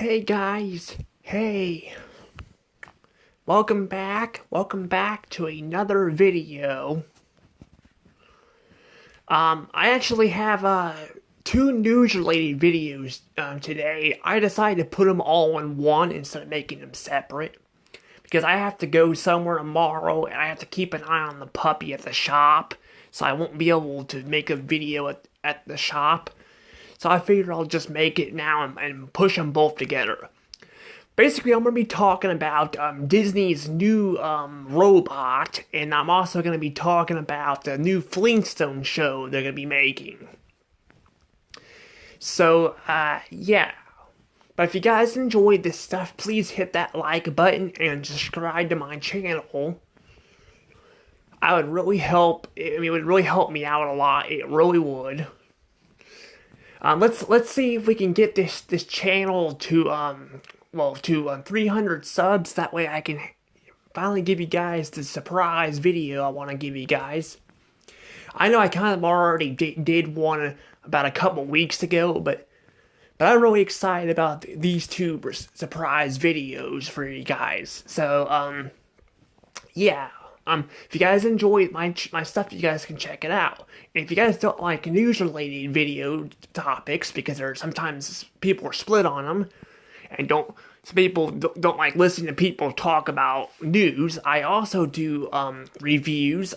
Hey guys, hey, welcome back to another video. I actually have two news-related videos today. I decided to put them all in one instead of making them separate, because I have to go somewhere tomorrow and I have to keep an eye on the puppy at the shop, so I won't be able to make a video at the shop. So I figured I'll just make it now and push them both together. Basically, I'm going to be talking about Disney's new robot, and I'm also going to be talking about the new Flintstones show they're going to be making. So, yeah. But if you guys enjoyed this stuff, please hit that like button and subscribe to my channel. It would really help me out a lot. It really would. Let's see if we can get this channel to 300 subs. That way I can finally give you guys the surprise video I want to give you guys. I know I kind of already did one about a couple weeks ago, but I'm really excited about these two surprise videos for you guys. So yeah. If you guys enjoy my stuff, you guys can check it out. And if you guys don't like news-related video topics, because sometimes people are split on them, and some people don't like listening to people talk about news, I also do reviews,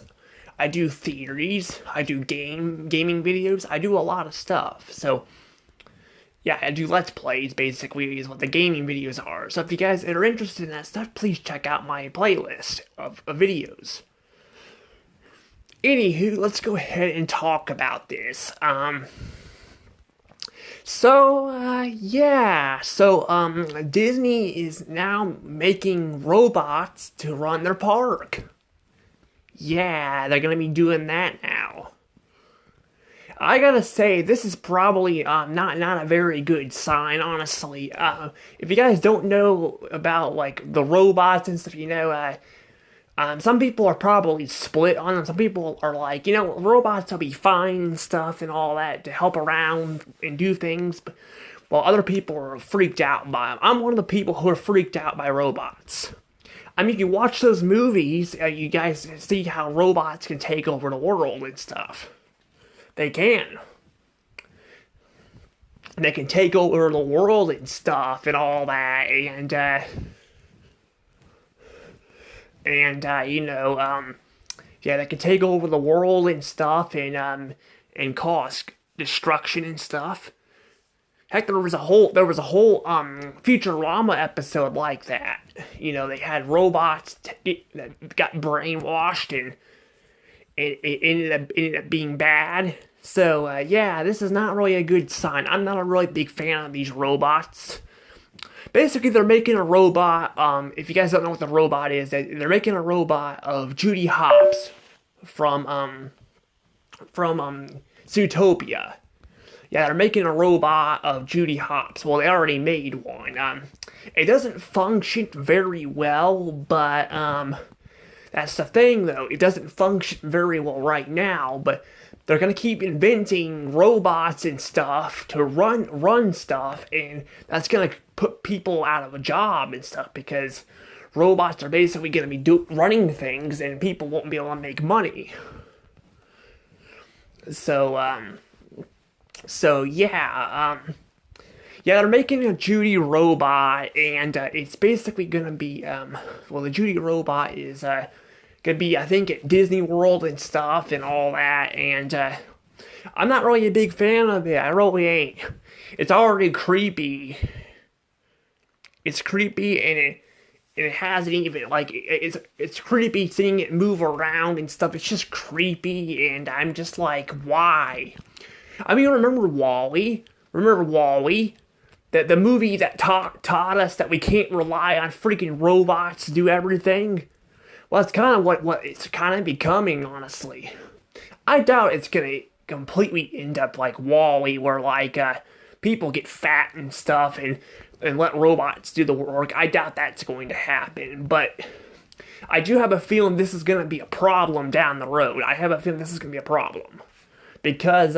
I do theories, I do gaming videos, I do a lot of stuff. So yeah, I do Let's Plays, basically, is what the gaming videos are. So if you guys are interested in that stuff, please check out my playlist of videos. Anywho, let's go ahead and talk about this. Disney is now making robots to run their park. Yeah, they're gonna be doing that now. I gotta say, this is probably not a very good sign, honestly. If you guys don't know about, like, the robots and stuff, some people are probably split on them. Some people are like, robots will be fine and stuff and all that to help around and do things, while other people are freaked out by them. I'm one of the people who are freaked out by robots. I mean, if you watch those movies, you guys see how robots can take over the world and stuff. They can. They can take over the world and stuff and all that, they can take over the world and stuff and cause destruction and stuff. Heck, there was a whole Futurama episode like that. They had robots that got brainwashed and it ended up being bad. So, yeah, this is not really a good sign. I'm not a really big fan of these robots. Basically, they're making a robot, if you guys don't know what the robot is, they're making a robot of Judy Hopps from Zootopia. Yeah, they're making a robot of Judy Hopps. Well, they already made one. It doesn't function very well, but, that's the thing, though. It doesn't function very well right now, but they're gonna keep inventing robots and stuff to run stuff, and that's gonna put people out of a job and stuff, because robots are basically gonna be running things, and people won't be able to make money. Yeah, they're making a Judy robot, and it's basically gonna be, the Judy robot is gonna be, I think, at Disney World and stuff and all that, and I'm not really a big fan of it. I really ain't. It's already creepy. It's creepy, and it hasn't even, like, it's creepy seeing it move around and stuff. It's just creepy, and I'm just like, why? I mean, remember WALL-E? The movie that taught us that we can't rely on freaking robots to do everything? Well, that's kind of what it's kind of becoming, honestly. I doubt it's gonna completely end up like WALL-E, where, like, people get fat and stuff and let robots do the work. I doubt that's going to happen, but I do have a feeling this is gonna be a problem down the road. I have a feeling this is gonna be a problem. Because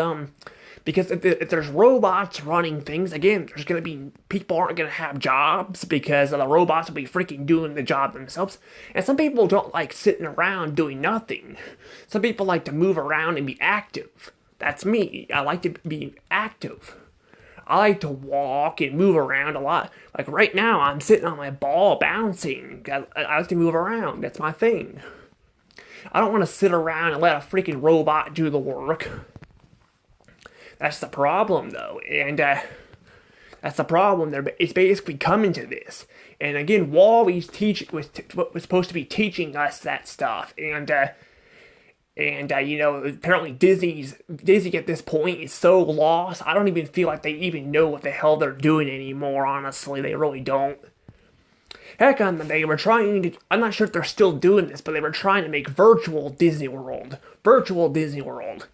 Because if there's robots running things, again, there's going to be, people aren't going to have jobs because the robots will be freaking doing the job themselves. And some people don't like sitting around doing nothing. Some people like to move around and be active. That's me. I like to be active. I like to walk and move around a lot. Like right now, I'm sitting on my ball bouncing. I like to move around. That's my thing. I don't want to sit around and let a freaking robot do the work. That's the problem, though. And that's the problem. It's basically coming to this. And again, Wally's was supposed to be teaching us that stuff. And you know, apparently Disney at this point is so lost. I don't even feel like they even know what the hell they're doing anymore, honestly. They really don't. Heck, they were trying to, I'm not sure if they're still doing this, but they were trying to make virtual Disney World. Virtual Disney World.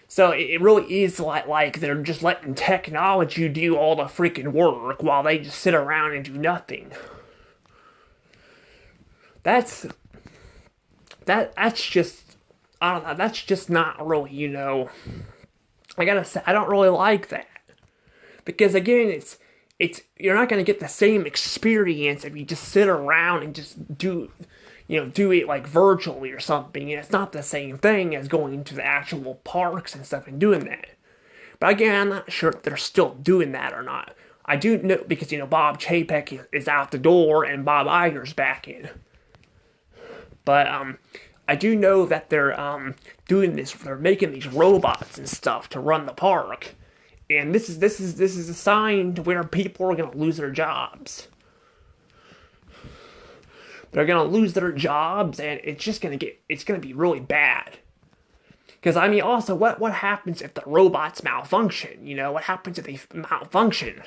So it really is like they're just letting technology do all the freaking work while they just sit around and do nothing. That's just, I don't know, that's just not really, you know, I gotta say, I don't really like that. Because again, it's you're not gonna get the same experience if you just sit around and just do it like virtually or something. And it's not the same thing as going to the actual parks and stuff and doing that. But again, I'm not sure if they're still doing that or not. I do know, because, you know, Bob Chapek is out the door and Bob Iger's back in. But, I do know that they're doing this. They're making these robots and stuff to run the park, and this is a sign to where people are going to lose their jobs. They're going to lose their jobs, and it's going to be really bad. Because I mean, also, what happens if the robots malfunction? You know, what happens if they malfunction?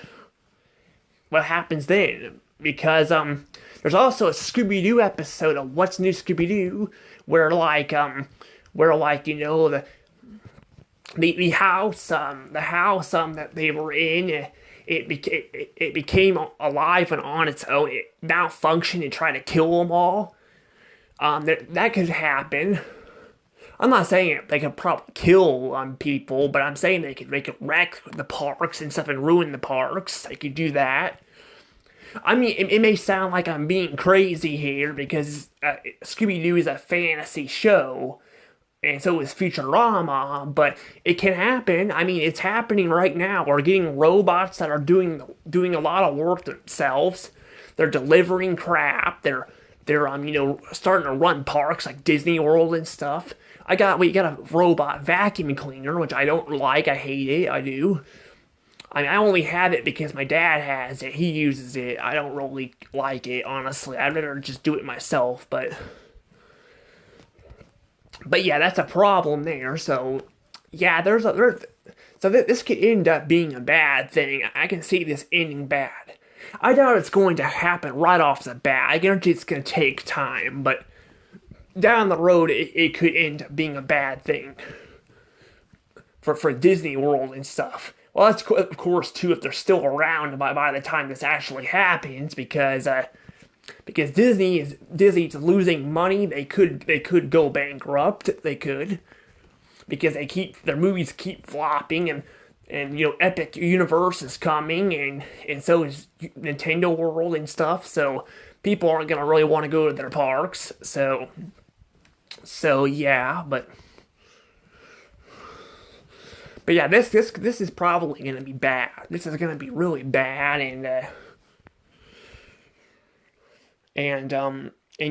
What happens then? Because there's also a Scooby-Doo episode of What's New Scooby-Doo, where you know, the house that they were in, it became alive and on its own. It malfunctioned and tried to kill them all. That could happen. I'm not saying they could probably kill people, but I'm saying they could wreck the parks and stuff and ruin the parks. They could do that. I mean, it may sound like I'm being crazy here because Scooby-Doo is a fantasy show, and so is Futurama, but it can happen. I mean, it's happening right now. We're getting robots that are doing a lot of work themselves. They're delivering crap. They're starting to run parks like Disney World and stuff. We got a robot vacuum cleaner, which I don't like. I hate it. I do. I mean, I only have it because my dad has it. He uses it. I don't really like it, honestly. I'd rather just do it myself, but yeah, that's a problem there. So yeah, this could end up being a bad thing. I can see this ending bad. I doubt it's going to happen right off the bat. I guarantee it's going to take time, but down the road, it could end up being a bad thing for Disney World and stuff. Well, that's of course too if they're still around by the time this actually happens, because Disney's losing money. They could go bankrupt. They could, because their movies keep flopping, and you know, Epic Universe is coming, and so is Nintendo World and stuff. So people aren't gonna really want to go to their parks. So yeah, but yeah, this is probably gonna be bad. This is gonna be really bad, and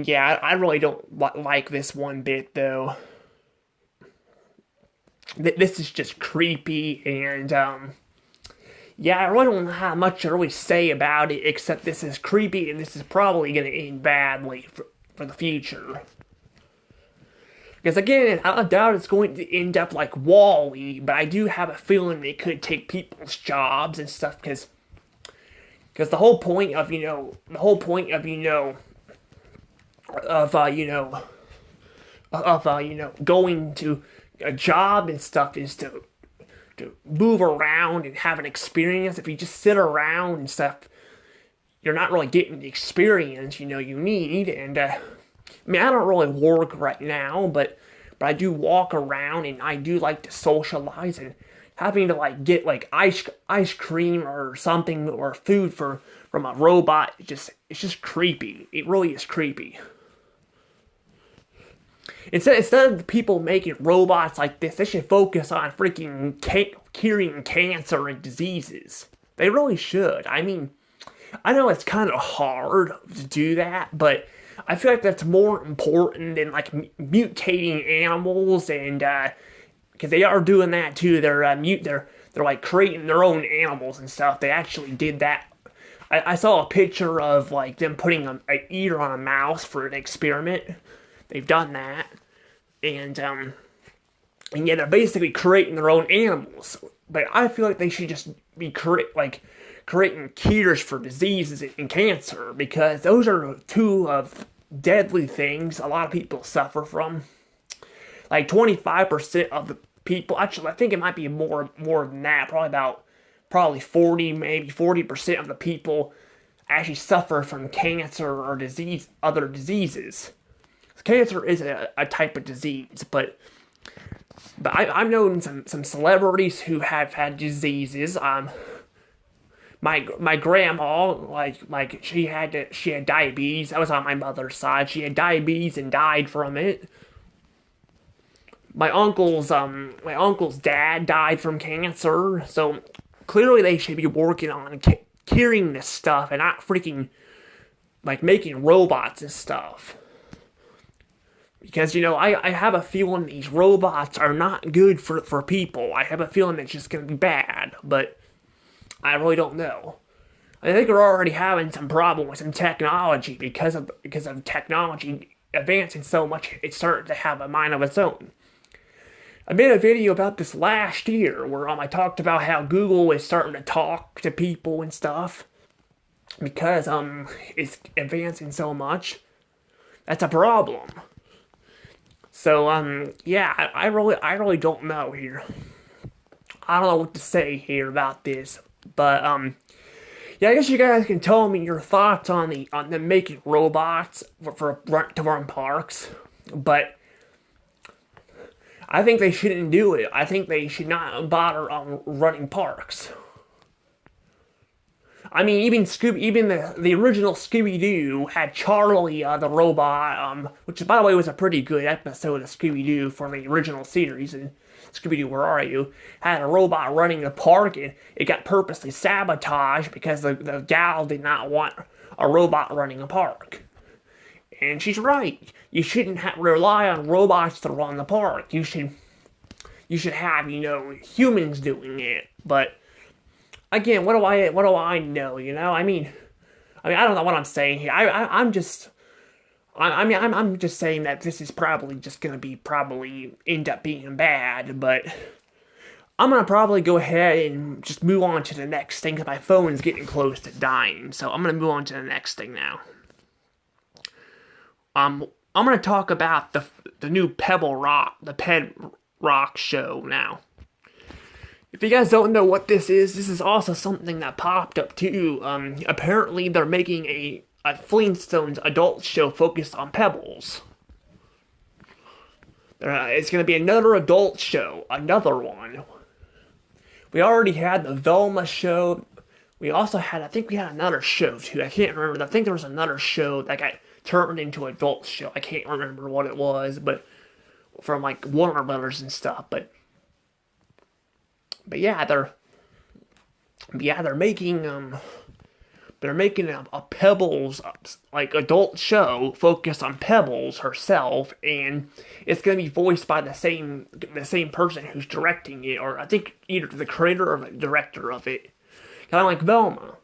yeah, I really don't like this one bit though. This is just creepy, and yeah, I really don't have much to really say about it, except this is creepy, and this is probably gonna end badly for the future. Because again, I doubt it's going to end up like Wall-E, but I do have a feeling it could take people's jobs and stuff. Because the whole point of going to a job and stuff is to move around and have an experience. If you just sit around and stuff, you're not really getting the experience you need. And I mean, I don't really work right now, but I do walk around, and I do like to socialize, and having to like get like ice cream or something or food from a robot, it's just creepy. It really is creepy. Instead of people making robots like this, they should focus on freaking curing cancer and diseases. They really should. I mean, I know it's kind of hard to do that, but I feel like that's more important than like mutating animals, and because they are doing that too. They're like creating their own animals and stuff. They actually did that. I saw a picture of like them putting an ear on a mouse for an experiment. They've done that, and yeah, they're basically creating their own animals. But I feel like they should just be creating cures for diseases and cancer, because those are two of deadly things a lot of people suffer from. Like 25% of the people, actually, I think it might be more than that. Probably 40, maybe 40% of the people actually suffer from cancer or other diseases. Cancer is a type of disease, but I've known some celebrities who have had diseases. My grandma, she had diabetes. That was on my mother's side. She had diabetes and died from it. My uncle's dad died from cancer. So clearly they should be working on curing this stuff and not freaking like making robots and stuff. Because, I have a feeling these robots are not good for people. I have a feeling it's just going to be bad, but I really don't know. I think we're already having some problem with some technology because of technology advancing so much. It's starting to have a mind of its own. I made a video about this last year where I talked about how Google is starting to talk to people and stuff because it's advancing so much. That's a problem. So yeah, I really don't know here. I don't know what to say here about this, but yeah, I guess you guys can tell me your thoughts on them making robots to run parks, but I think they shouldn't do it. I think they should not bother running parks. I mean, even the original Scooby-Doo had Charlie the robot, which by the way was a pretty good episode of Scooby-Doo for the original series. And Scooby-Doo, Where Are You? Had a robot running the park, and it got purposely sabotaged because the gal did not want a robot running a park. And she's right. You shouldn't rely on robots to run the park. You should have humans doing it, but. Again, what do I know? I mean, I don't know what I'm saying here. I'm just saying that this is probably just gonna end up being bad. But I'm gonna probably go ahead and just move on to the next thing because my phone's getting close to dying. So I'm gonna move on to the next thing now. I'm gonna talk about the new Pebble Rock, the Ped Rock show now. If you guys don't know what this is also something that popped up too. Apparently they're making a Flintstones adult show focused on pebbles. It's going to be another adult show, another one. We already had the Velma show. I think we had another show too. I can't remember. I think there was another show that got turned into an adult show. I can't remember what it was, but from like Warner Brothers and stuff, But yeah, they're making a Pebbles like adult show focused on Pebbles herself, and it's gonna be voiced by the same person who's directing it, or I think either the creator or the director of it, kind of like Velma.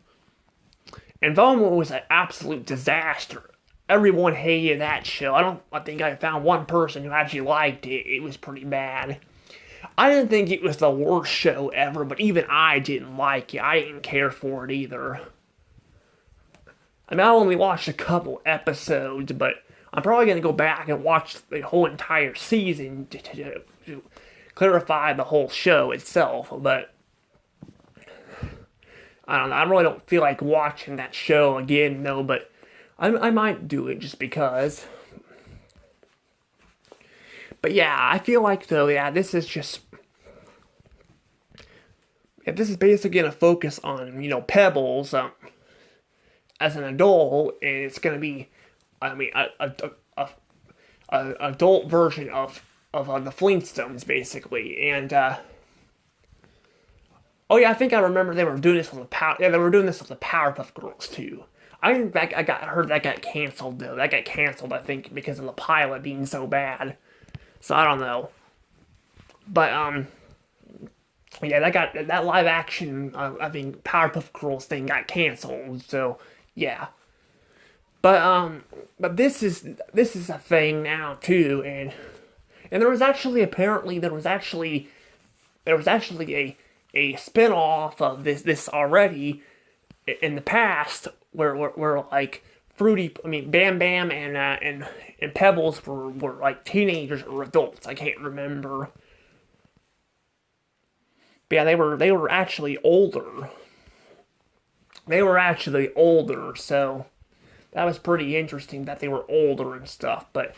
And Velma was an absolute disaster. Everyone hated that show. I think I found one person who actually liked it. It was pretty bad. I didn't think it was the worst show ever, but even I didn't like it. I didn't care for it either. I mean, I only watched a couple episodes, but I'm probably going to go back and watch the whole entire season to clarify the whole show itself, but I don't know. I really don't feel like watching that show again, though, but I might do it just because. But yeah, I feel like, though, yeah, this is just. yeah, this is basically gonna focus on Pebbles as an adult, and it's gonna be, I mean, a adult version of the Flintstones basically, and oh yeah, I think I remember they were doing this with the Power. Yeah, they were doing this with the Powerpuff Girls too. I think that I heard that got canceled though. That got canceled, I think, because of the pilot being so bad. So I don't know. But yeah, that live action. I think Powerpuff Girls thing got canceled. So yeah. But this is a thing now too, and there was actually a spin-off of this already in the past where like Bam Bam and Pebbles were like teenagers or adults. I can't remember. But yeah, they were actually older. They were actually older, so that was pretty interesting that they were older and stuff. But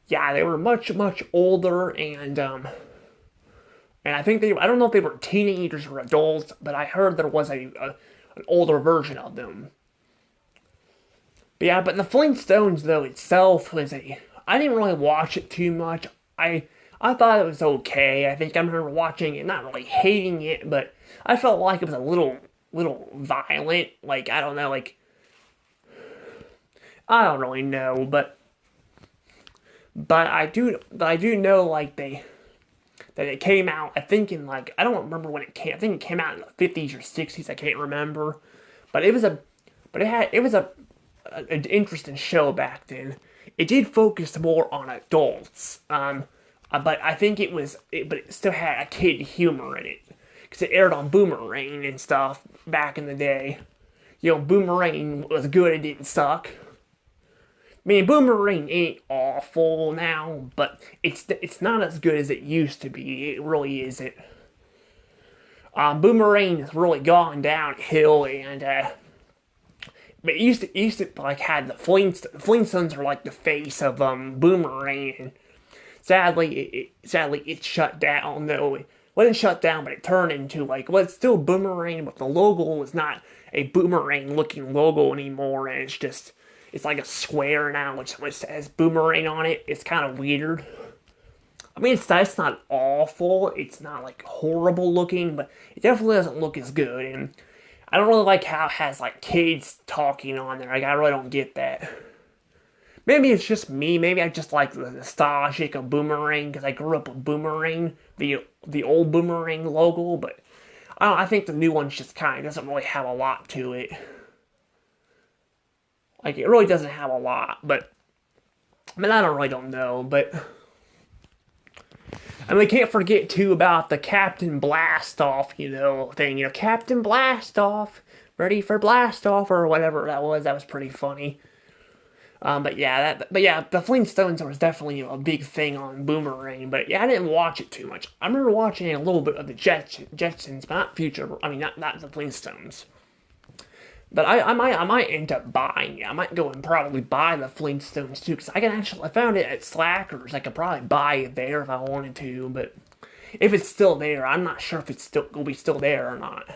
yeah, they were much older, and I don't know if they were teenagers or adults, but I heard there was an older version of them. But yeah, but the Flintstones though itself I didn't really watch it too much. I thought it was okay. I think I remember watching it, not really hating it, but I felt like it was a little violent. Like, I don't know, like, I don't really know, but I do know like that it came out, I think in like, I don't remember when it came. I think it came out in the 50s or 60s. I can't remember, but it was an interesting show back then. It did focus more on adults, but I think but it still had a kid humor in it because it aired on Boomerang and stuff back in the day. Boomerang was good. It didn't suck. I mean, Boomerang ain't awful now, but it's not as good as it used to be. It really isn't. Boomerang has really gone downhill, and but it used to like had the Flintstones are like the face of Boomerang, and sadly it shut down though. It wasn't shut down, but it turned into it's still Boomerang, but the logo is not a Boomerang looking logo anymore, and it's like a square now, which says Boomerang on it. It's kind of weird. I mean, it's not awful. It's not like horrible looking, but it definitely doesn't look as good. And I don't really like how it has like kids talking on there. Like, I really don't get that. Maybe it's just me. Maybe I just like the nostalgic of Boomerang because I grew up with Boomerang, the old Boomerang logo. But I think the new one just kind of doesn't really have a lot to it. Like, it really doesn't have a lot, but I mean, I don't know, but I mean, we can't forget too about the Captain Blastoff, thing. Captain Blastoff, ready for Blastoff or whatever that was. That was pretty funny. But yeah, the Flintstones was definitely a big thing on Boomerang. But yeah, I didn't watch it too much. I remember watching a little bit of the Jetsons, but not not the Flintstones. But I might end up buying it. I might go and probably buy the Flintstones too, because I found it at Slackers. I could probably buy it there if I wanted to, but if it's still there, I'm not sure if it's still gonna be still there or not.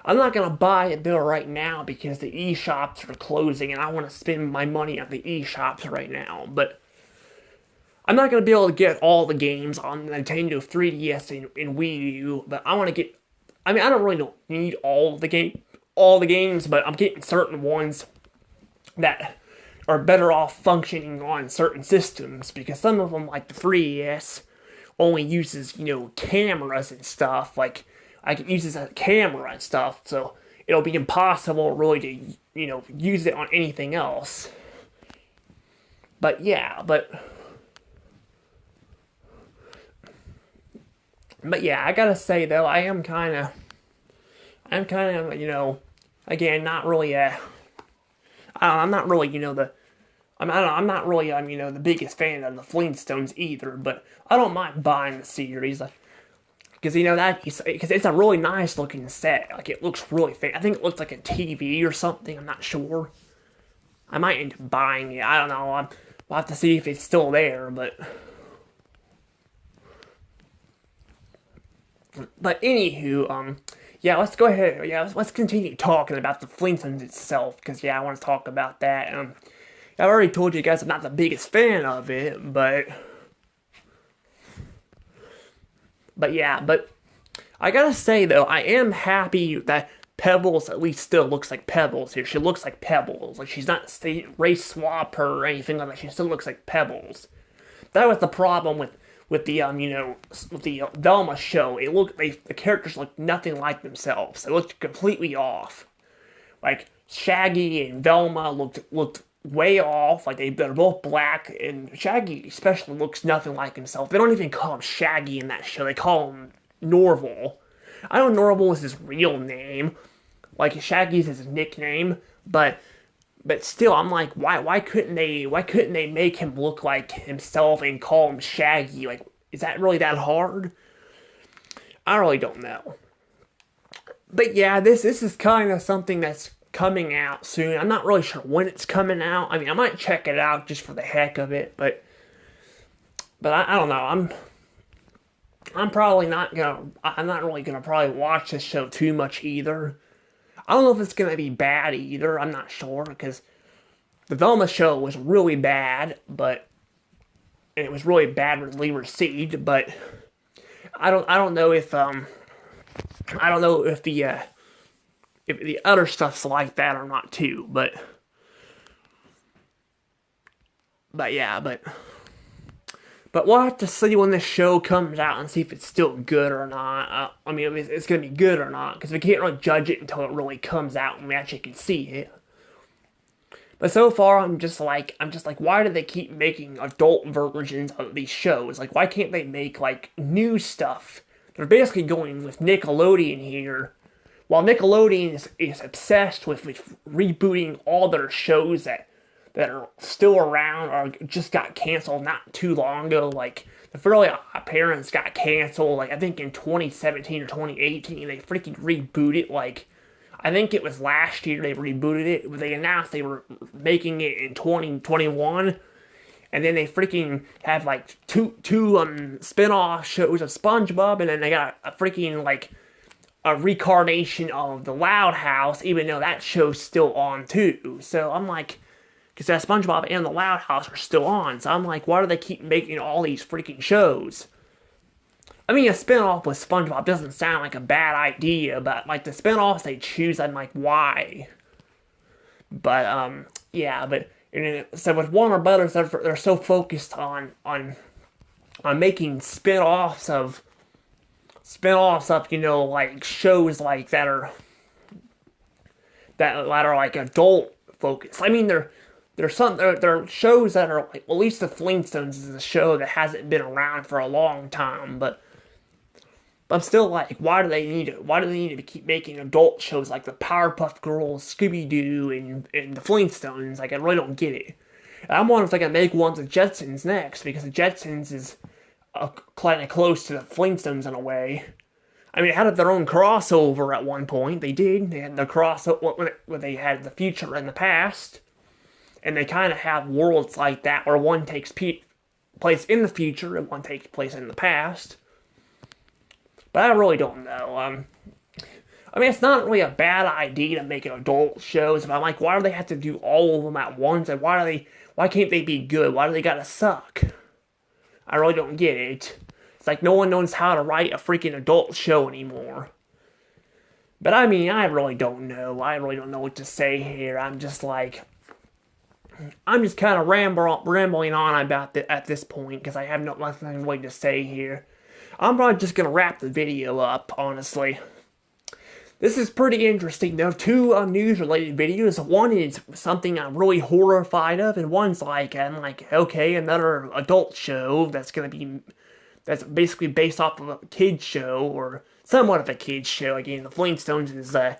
I'm not gonna buy it though right now because the eShops are closing, and I want to spend my money on the eShops right now. But I'm not gonna be able to get all the games on the Nintendo 3DS and Wii U, but I want to get. I mean, I don't really need all the games, but I'm getting certain ones that are better off functioning on certain systems, because some of them, like the 3DS, only uses, cameras and stuff. Like, I can use this as a camera and stuff, so it'll be impossible really to, use it on anything else. But yeah, but yeah, I gotta say though, I'm kind of, again, not really I'm not really, I'm not really, the biggest fan of the Flintstones either, but I don't mind buying the series, because, because it's a really nice looking set. Like, it looks really I think it looks like a TV or something, I'm not sure. I might end up buying it, I don't know, we'll have to see if it's still there, but But anywho, yeah, let's go ahead. Yeah, let's continue talking about the Flintstones itself, because yeah, I want to talk about that. I've already told you guys I'm not the biggest fan of it, but yeah, but I gotta say though, I am happy that Pebbles at least still looks like Pebbles here. She looks like Pebbles. Like she's not race swap her or anything like that. She still looks like Pebbles. That was the problem with the with the Velma show. The characters looked nothing like themselves. They looked completely off. Like Shaggy and Velma looked way off. Like they're both black, and Shaggy especially looks nothing like himself. They don't even call him Shaggy in that show. They call him Norval. I know Norval is his real name, like Shaggy's his nickname, but still, I'm like, why couldn't they make him look like himself and call him Shaggy? Like, is that really that hard? I really don't know. But yeah, this is kind of something that's coming out soon. I'm not really sure when it's coming out. I mean, I might check it out just for the heck of it, but I don't know. I'm not really gonna probably watch this show too much either. I don't know if it's gonna be bad either. I'm not sure because the Velma show was really bad, and it was really badly received. But I don't know if if the other stuff's like that or not too. But yeah, but we'll have to see when this show comes out and see if it's still good or not. I mean, if it's going to be good or not, because we can't really judge it until it really comes out and we actually can see it. But so far, I'm just like, why do they keep making adult versions of these shows? Like, why can't they make, like, new stuff? They're basically going with Nickelodeon here. While Nickelodeon is obsessed with rebooting all their shows that are still around or just got canceled not too long ago. Like, the Fairly Odd Parents got canceled, like, I think in 2017 or 2018. They freaking rebooted, like, I think it was last year they rebooted it. They announced they were making it in 2021. And then they freaking have, like, two spin-off shows of SpongeBob. And then they got a freaking, like, a reincarnation of the Loud House, even though that show's still on, too. So I'm like, because that SpongeBob and the Loud House are still on. So I'm like, why do they keep making all these freaking shows? I mean, a spinoff with SpongeBob doesn't sound like a bad idea, but like the spinoffs they choose, I'm like, why? But yeah, so with Warner Brothers, they're so focused on making spinoffs of like shows like that are like adult focused. I mean, there are shows that are like, well, at least the Flintstones is a show that hasn't been around for a long time, but I'm still like, why do they need to keep making adult shows like the Powerpuff Girls, Scooby-Doo, and the Flintstones? Like, I really don't get it. And I'm wondering if they're gonna make one of the Jetsons next, because the Jetsons is kind of close to the Flintstones in a way. I mean, they had their own crossover at one point. They did. They had the crossover when they had the future and the past. And they kind of have worlds like that where one takes place in the future and one takes place in the past. But I really don't know. I mean, it's not really a bad idea to make adult shows, but I'm like, why do they have to do all of them at once? And why can't they be good? Why do they gotta suck? I really don't get it. It's like no one knows how to write a freaking adult show anymore. But I mean, I really don't know. I really don't know what to say here. I'm just kind of rambling on about at this point, because I have nothing really to say here. I'm probably just gonna wrap the video up, honestly. This is pretty interesting, though. Two news-related videos. One is something I'm really horrified of, and one's like, I'm like, okay, another adult show that's basically based off of a kid's show, or somewhat of a kid's show. Again, the Flintstones is, an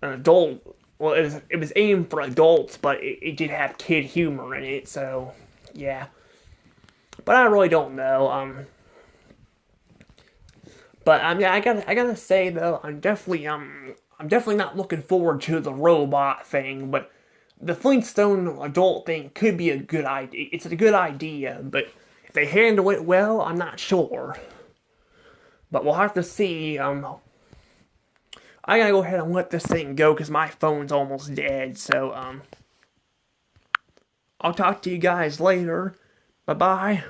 adult. Well, it was aimed for adults, but it did have kid humor in it, so, yeah. But I really don't know, But I mean, I gotta say though, I'm definitely not looking forward to the robot thing. But the Flintstone adult thing could be a good idea. It's a good idea, but if they handle it well, I'm not sure. But we'll have to see. I gotta go ahead and let this thing go because my phone's almost dead. So, I'll talk to you guys later. Bye-bye.